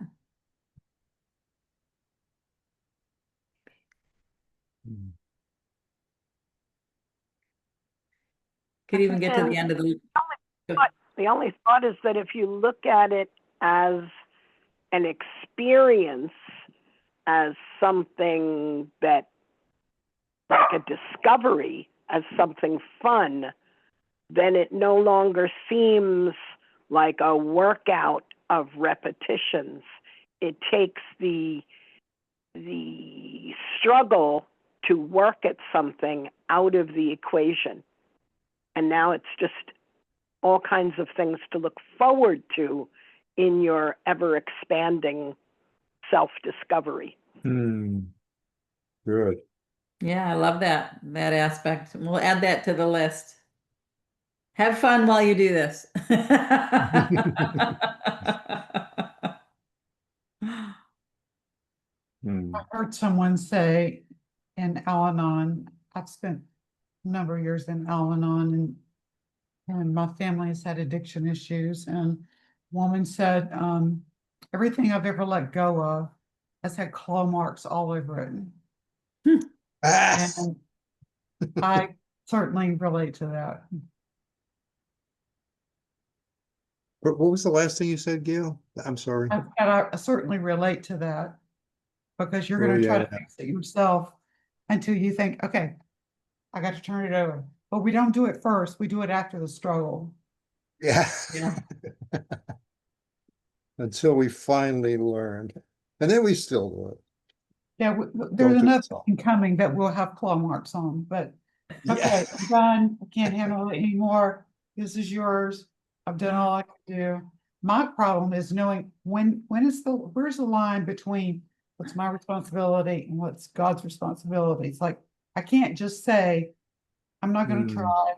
Speaker 1: Could even get to the end of the week.
Speaker 6: The only thought is that if you look at it as an experience, as something that, like a discovery, as something fun, then it no longer seems like a workout of repetitions. It takes the struggle to work at something out of the equation. And now it's just all kinds of things to look forward to in your ever expanding self-discovery.
Speaker 5: Good.
Speaker 1: Yeah, I love that aspect. We'll add that to the list. Have fun while you do this.
Speaker 2: I heard someone say in Al-Anon, I've spent a number of years in Al-Anon, and my family has had addiction issues, and woman said, everything I've ever let go of has had claw marks all over it. And I certainly relate to that.
Speaker 5: What was the last thing you said, Gail? I'm sorry.
Speaker 2: And I certainly relate to that, because you're going to try to fix it yourself until you think, okay, I got to turn it over. But we don't do it first. We do it after the struggle.
Speaker 5: Yeah.
Speaker 1: Yeah.
Speaker 5: Until we finally learned. And then we still do it.
Speaker 2: Yeah,
Speaker 5: Don't
Speaker 2: there's
Speaker 5: do it
Speaker 2: another
Speaker 5: so.
Speaker 2: thing coming that we'll have claw marks on, but
Speaker 5: Yeah.
Speaker 2: okay, I'm done. I can't handle it anymore. This is yours. I've done all I can do. My problem is knowing where's the line between what's my responsibility and what's God's responsibility. It's like, I can't just say, I'm not going to try.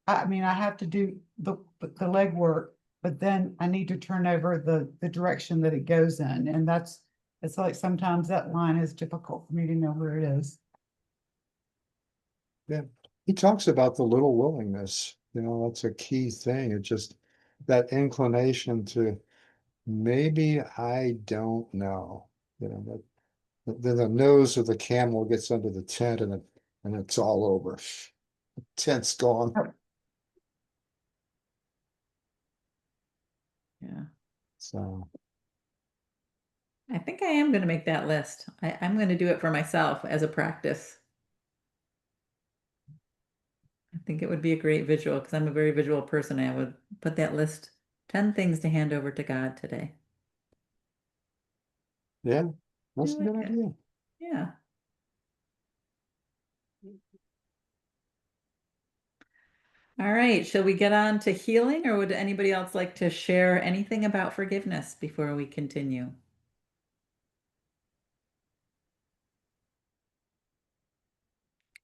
Speaker 2: I mean, I have to do the legwork, but then I need to turn over the direction that it goes in. And it's like sometimes that line is difficult for me to know where it is.
Speaker 5: Yeah. He talks about the little willingness, that's a key thing. It just, that inclination to maybe I don't know, that then the nose of the camel gets under the tent and it's all over. The tent's gone.
Speaker 1: Yeah.
Speaker 5: So
Speaker 1: I think I am going to make that list. I'm going to do it for myself as a practice. I think it would be a great visual because I'm a very visual person. I would put that list, 10 things to hand over to God today.
Speaker 5: yeah, that's
Speaker 1: I
Speaker 5: a good
Speaker 1: like it.
Speaker 5: idea.
Speaker 1: Yeah. All right. Shall we get on to healing, or would anybody else like to share anything about forgiveness before we continue?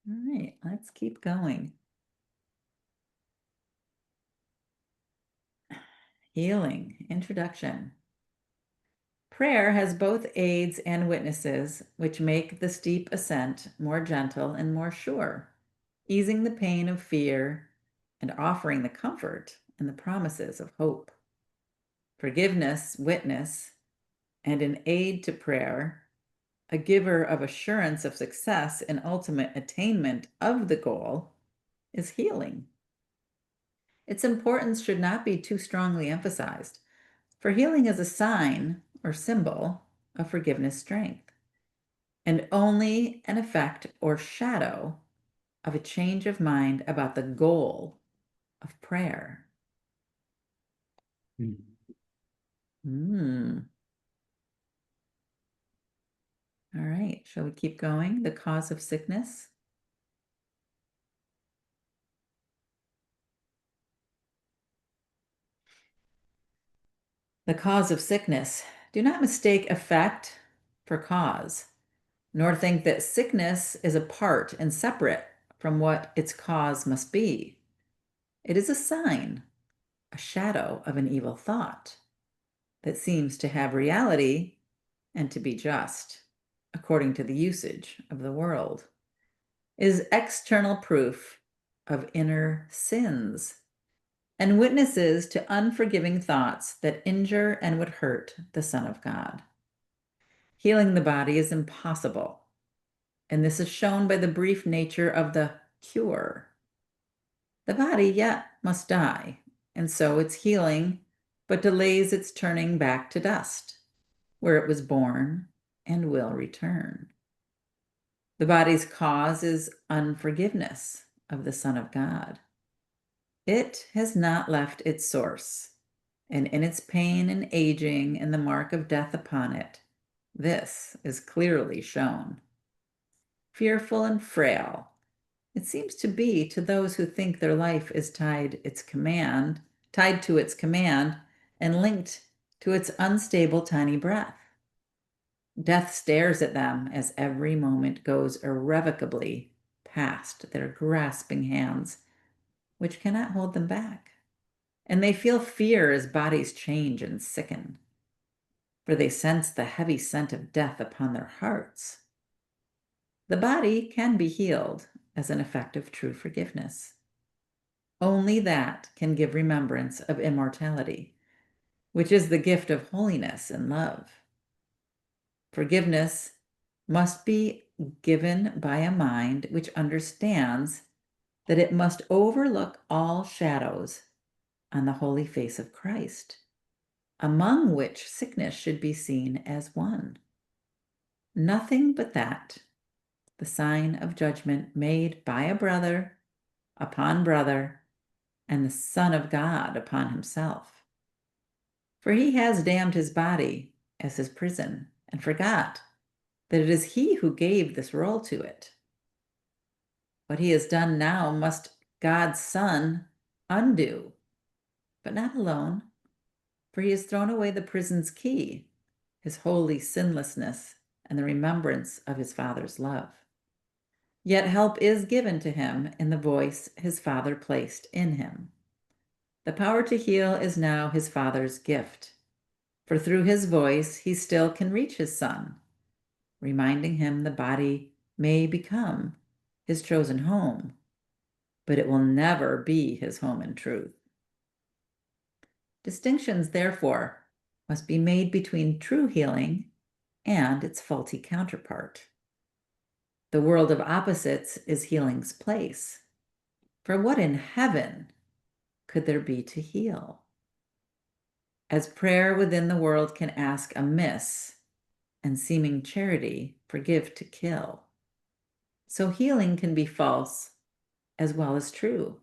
Speaker 1: All right, let's keep going. Healing, introduction. Prayer has both aids and witnesses, which make the steep ascent more gentle and more sure, easing the pain of fear and offering the comfort and the promises of hope. Forgiveness, witness, and an aid to prayer, a giver of assurance of success and ultimate attainment of the goal, is healing. its importance should not be too strongly emphasized, for healing is a sign or symbol of forgiveness strength, and only an effect or shadow of a change of mind about the goal of prayer. Hmm. All right, shall we keep going? The cause of sickness. The cause of sickness. Do not mistake effect for cause, nor think that sickness is apart and separate from what its cause must be. It is a sign, a shadow of an evil thought that seems to have reality and to be just, according to the usage of the world, is external proof of inner sins and witnesses to unforgiving thoughts that injure and would hurt the Son of God. Healing the body is impossible, and this is shown by the brief nature of the cure. The body yet must die, and so its healing but delays its turning back to dust, where it was born and will return. The body's cause is unforgiveness of the Son of God. It has not left its source, and in its pain and aging and the mark of death upon it, this is clearly shown. Fearful and frail, it seems to be to those who think their life is tied to its command, and linked to its unstable tiny breath. Death stares at them as every moment goes irrevocably past their grasping hands, which cannot hold them back. And they feel fear as bodies change and sicken, for they sense the heavy scent of death upon their hearts. The body can be healed as an effect of true forgiveness. Only that can give remembrance of immortality, which is the gift of holiness and love. Forgiveness must be given by a mind which understands that it must overlook all shadows on the holy face of Christ, among which sickness should be seen as one. Nothing but that, the sign of judgment made by a brother upon brother, and the Son of God upon himself. For he has damned his body as his prison, and forgot that it is he who gave this role to it. What he has done now must God's Son undo, but not alone, for he has thrown away the prison's key, his holy sinlessness, and the remembrance of his Father's love. Yet help is given to him in the voice his Father placed in him. The power to heal is now his Father's gift, for through his voice he still can reach his Son, reminding him the body may become his chosen home, but it will never be his home in truth. Distinctions, therefore, must be made between true healing and its faulty counterpart. The world of opposites is healing's place. For what in heaven could there be to heal? As prayer within the world can ask amiss, and seeming charity forgive to kill, so healing can be false as well as true,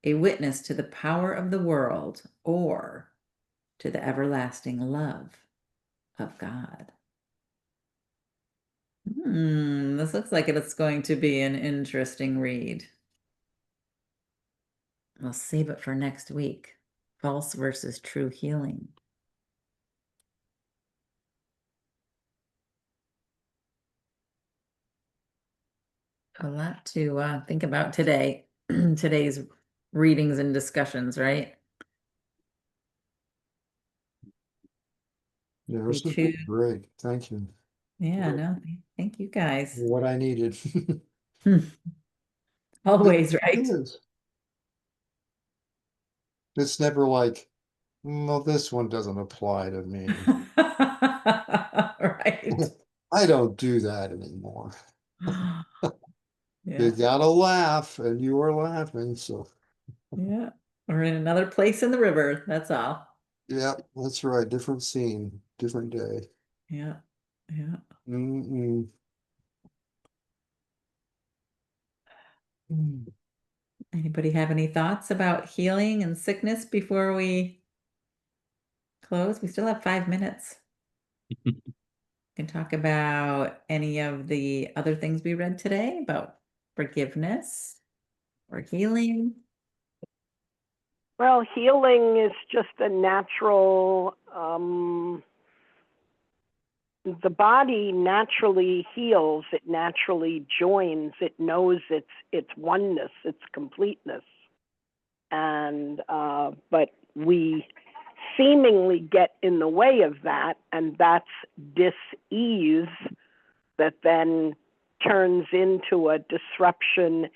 Speaker 1: a witness to the power of the world or to the everlasting love of God. This looks like it's going to be an interesting read. We'll save it for next week. False versus true healing. A lot to think about today, today's readings and discussions, right?
Speaker 5: Yeah,
Speaker 1: We
Speaker 5: this is
Speaker 1: choose.
Speaker 5: great. Thank you.
Speaker 1: Yeah,
Speaker 5: Great.
Speaker 1: no, thank you guys.
Speaker 5: What I needed.
Speaker 1: Always, right?
Speaker 5: It is. It's never like, well, this one doesn't apply to me.
Speaker 1: Right.
Speaker 5: I don't do that anymore. You
Speaker 1: Yeah,
Speaker 5: gotta laugh, and you are laughing, so
Speaker 1: yeah. We're in another place in the river. That's all.
Speaker 5: Yeah, that's right. Different scene, different day.
Speaker 1: Yeah. Yeah.
Speaker 5: Mm-mm. Mm.
Speaker 1: Anybody have any thoughts about healing and sickness before we close? We still have 5 minutes. We can talk about any of the other things we read today about forgiveness or healing.
Speaker 6: Well, healing is just a natural, the body naturally heals, it naturally joins, it knows its oneness, its completeness. And, but we seemingly get in the way of that, and that's dis-ease that then turns into a disruption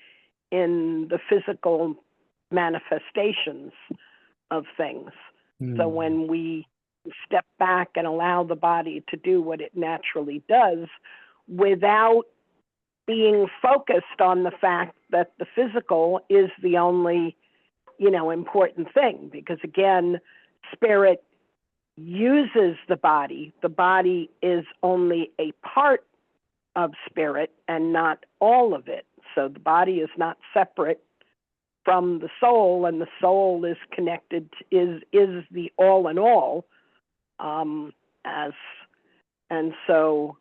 Speaker 6: in the physical manifestations of things. So
Speaker 5: Mm.
Speaker 6: when we step back and allow the body to do what it naturally does without being focused on the fact that the physical is the only, important thing, because again, spirit uses the body. The body is only a part of spirit and not all of it. So the body is not separate from the soul, and the soul is connected, is the all in all. As and so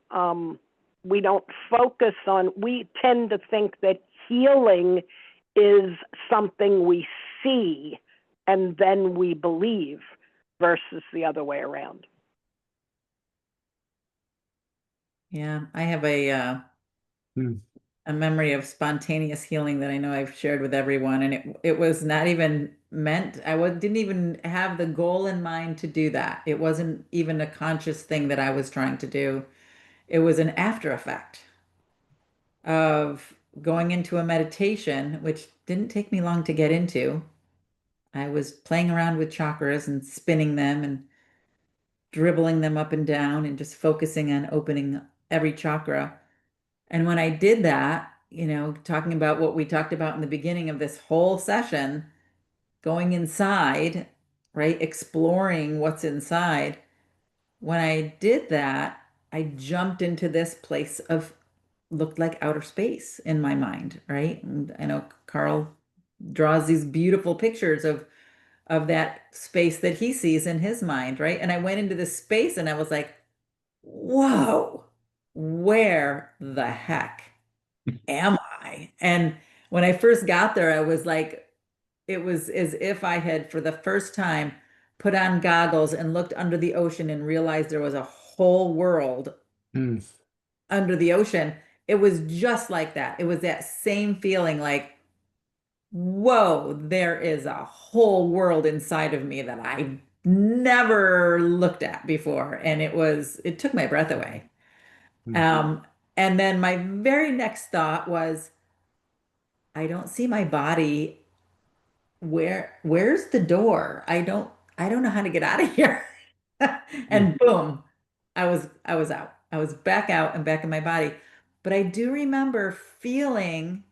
Speaker 6: we don't focus on. We tend to think that healing is something we see and then we believe, versus the other way around.
Speaker 1: Yeah, I have a
Speaker 5: Hmm.
Speaker 1: a memory of spontaneous healing that I know I've shared with everyone, and it was not even meant. Didn't even have the goal in mind to do that. It wasn't even a conscious thing that I was trying to do. It was an after effect of going into a meditation, which didn't take me long to get into. I was playing around with chakras and spinning them and dribbling them up and down and just focusing on opening every chakra. And when I did that, talking about what we talked about in the beginning of this whole session, going inside, right, exploring what's inside, when I did that, I jumped into this place of looked like outer space in my mind, right? And I know Carl draws these beautiful pictures of that space that he sees in his mind, right? And I went into this space and I was like, whoa, where the heck am I? And when I first got there, I was like, it was as if I had, for the first time, put on goggles and looked under the ocean and realized there was a whole world
Speaker 5: Mm.
Speaker 1: under the ocean. It was just like that. It was that same feeling like, whoa, there is a whole world inside of me that I never looked at before. And it took my breath away.
Speaker 5: Mm.
Speaker 1: And then my very next thought was, I don't see my body. Where's the door? I don't know how to get out of here.
Speaker 5: Mm.
Speaker 1: And boom, I was out. I was back out and back in my body. But I do remember feeling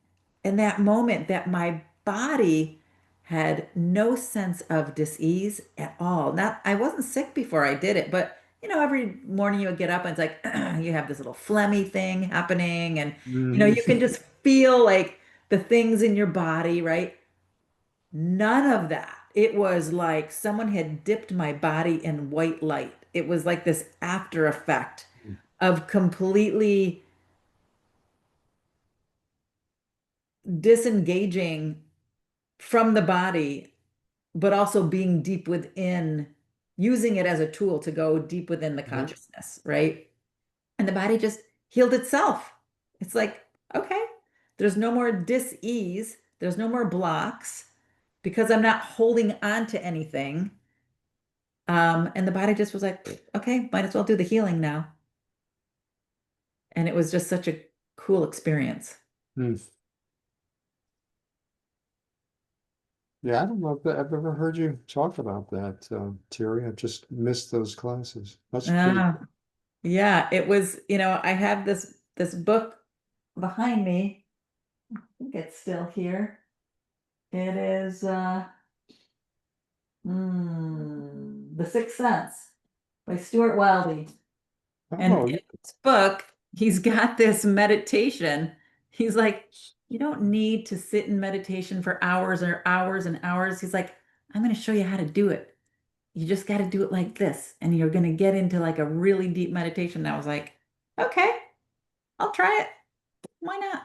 Speaker 1: in that moment that my body had no sense of dis-ease at all. Not I wasn't sick before I did it, but every morning you would get up and it's like you have this little phlegmy thing happening, and you can
Speaker 5: Mm.
Speaker 1: just feel like the things in your body, right? None of that. It was like someone had dipped my body in white light. It was like this after effect of completely disengaging from the body, but also being deep within, using it as a tool to go deep within the
Speaker 5: Yeah.
Speaker 1: consciousness, right? And the body just healed itself. It's like, okay, there's no more dis-ease, there's no more blocks because I'm not holding on to anything. And the body just was like, okay, might as well do the healing now. And it was just such a cool experience.
Speaker 5: Mm. Yeah, I don't know if I've ever heard you talk about that, Terry. I just missed those classes. That's pretty.
Speaker 1: Ah, yeah, it was, I have this book behind me. I think it's still here. It is The Sixth Sense by Stuart Wildy. And
Speaker 5: Oh,
Speaker 1: in this book, he's got this meditation. He's like, you don't need to sit in meditation for hours or hours and hours. He's like, I'm going to show you how to do it. You just got to do it like this. And you're going to get into like a really deep meditation. And I was like, okay, I'll try it. Why not?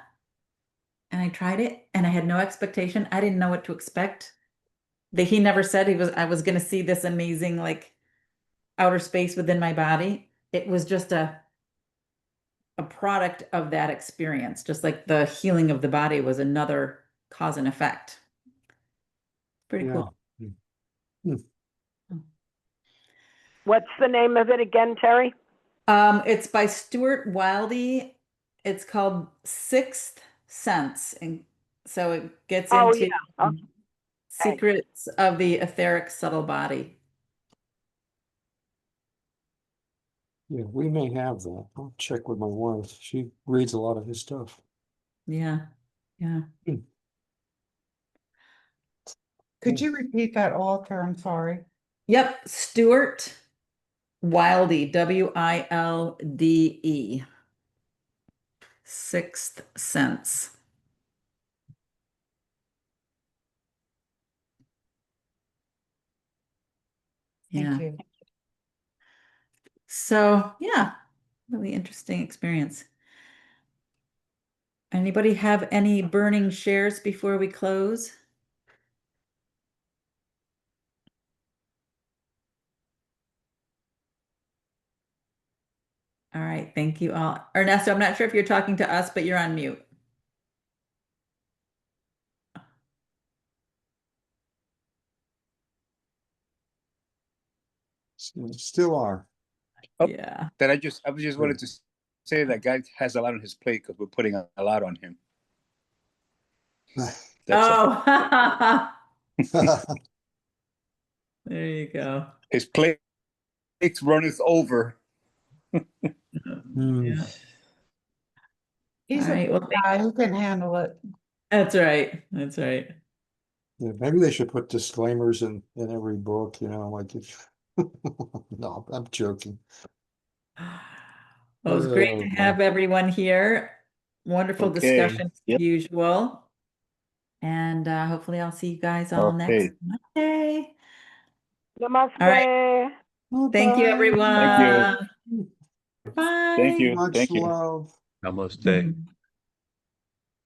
Speaker 1: And I tried it and I had no expectation. I didn't know what to expect. He never said I was going to see this amazing like outer space within my body. It was just a product of that experience, just like the healing of the body was another cause and effect. Pretty
Speaker 5: yeah.
Speaker 1: cool.
Speaker 6: What's the name of it again, Terry?
Speaker 1: It's by Stuart Wildy. It's called Sixth Sense. And so it gets
Speaker 6: Oh,
Speaker 1: into
Speaker 6: yeah. Okay.
Speaker 1: secrets of the etheric subtle body.
Speaker 5: Yeah, we may have that. I'll check with my wife. She reads a lot of his stuff.
Speaker 1: Yeah. Yeah.
Speaker 2: Could you repeat that author? I'm sorry.
Speaker 1: Yep. Stuart Wildy, Wilde. Sixth Sense.
Speaker 2: Thank
Speaker 1: Yeah.
Speaker 2: you.
Speaker 1: So, yeah, really interesting experience. Anybody have any burning shares before we close? All right, thank you all. Ernesto, I'm not sure if you're talking to us, but you're on mute.
Speaker 5: Still are.
Speaker 3: Oh.
Speaker 1: Yeah.
Speaker 3: That I just wanted to say that guy has a lot on his plate because we're putting a lot on him. That's all.
Speaker 1: Oh, there you go.
Speaker 3: His plate's runneth over.
Speaker 5: Hmm.
Speaker 1: Yeah.
Speaker 2: He's
Speaker 1: All
Speaker 2: a
Speaker 1: right,
Speaker 2: big
Speaker 1: well,
Speaker 2: guy who can handle it.
Speaker 1: that's right. That's right.
Speaker 5: Yeah, maybe they should put disclaimers in every book, like if no, I'm joking.
Speaker 1: Well, it was great to
Speaker 5: Oh,
Speaker 1: have everyone here. Wonderful
Speaker 3: Okay.
Speaker 1: discussion as
Speaker 3: Yep.
Speaker 1: usual. And hopefully I'll see you guys all next
Speaker 3: Okay.
Speaker 1: Monday.
Speaker 6: Namaste.
Speaker 1: All right. Thank you,
Speaker 5: bye.
Speaker 1: everyone.
Speaker 3: Thank you.
Speaker 1: Bye.
Speaker 3: Thank you.
Speaker 5: Much
Speaker 3: Thank you.
Speaker 5: love.
Speaker 4: Namaste.
Speaker 1: Mhm.